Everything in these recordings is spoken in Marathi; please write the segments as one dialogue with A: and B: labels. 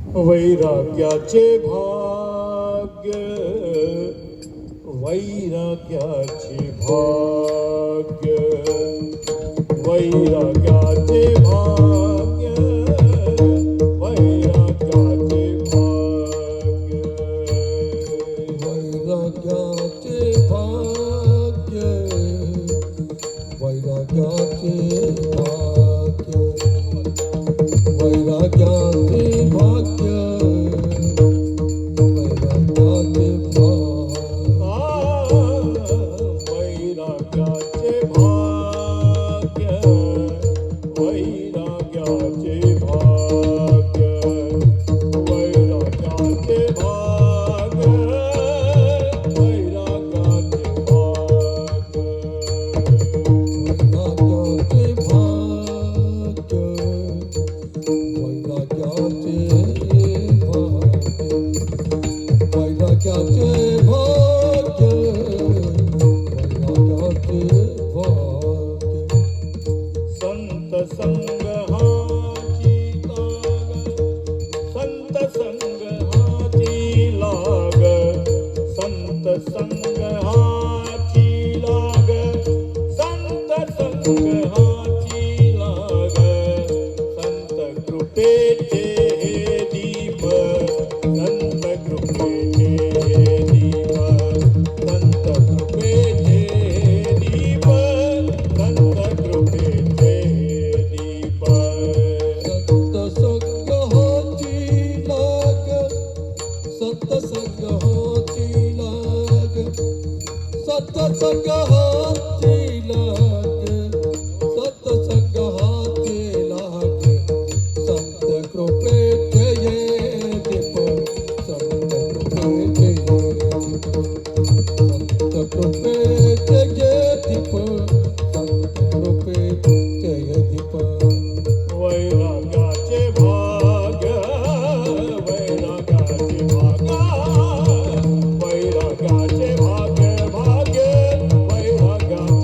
A: वैराग्याचे भाग्य, वैराग्याचे भाग्य, वैराग्याचे भाग्य, वैराग्याचे भाग्य,
B: वैराग्याचे भाग्य, वैराग्याचे भाग्य, वैराग्याचे भाग्य, वैराग्याचे
A: वैराग्याचे भाग्य, वैराग्याचे भाग्य, वैराग्याचे भाग्य, वैराग्याचे
B: वैराग्याचे भाग्य, वैराग्याचे भाग्य.
A: संत संग हाची लाग, संत संग हाची लाग, संत संग हाची लाग, संत संग हाची लाग, संत कृपेचे हे दीप, संत कृपेचे हे दीप, संत कृपेचे हे दीप, संत कृपेचे हे दीप.
B: संत संग हाची लाग, संत संग हाची लाग, संत संग हाची लाग, संत संग हाची लाग, संत कृपेचे ये दीप, संत कृपेचे ये दीप, संत कृपेचे ये दीप, संत कृपेचे ये दीप.
A: वैराग्याचे भाग्य, वैराग्याचे भाग्य, वैराग्याचे भाग्य, भाग्य, वैराग्याचे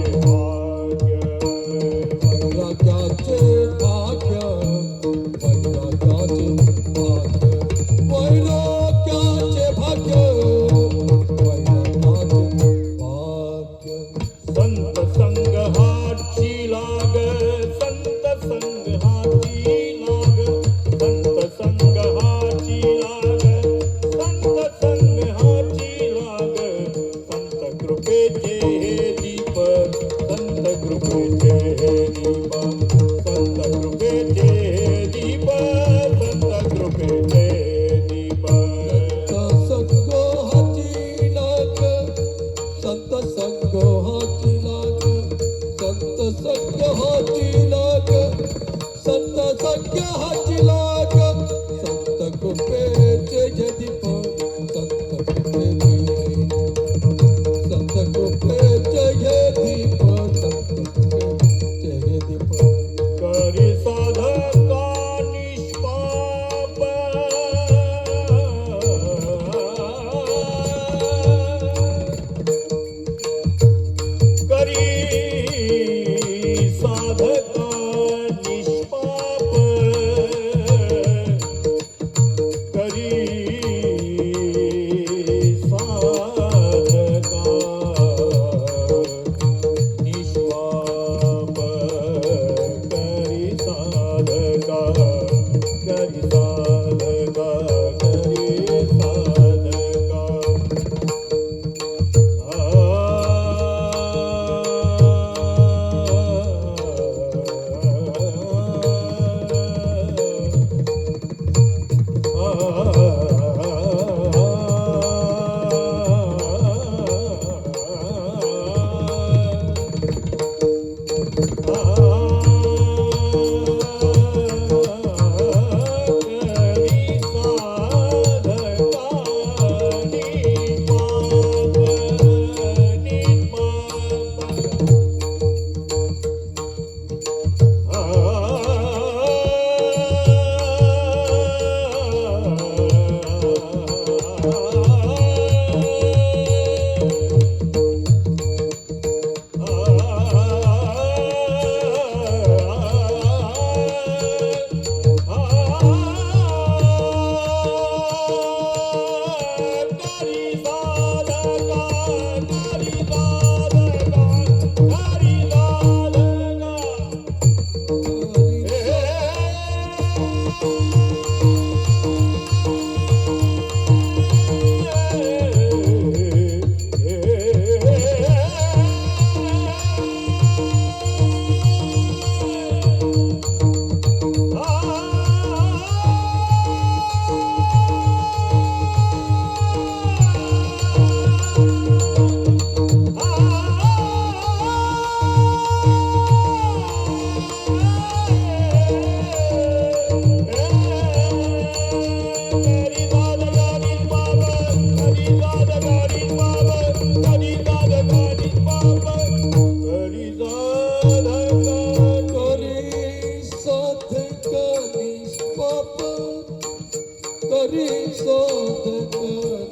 B: करी शोधक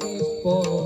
B: निष्पाप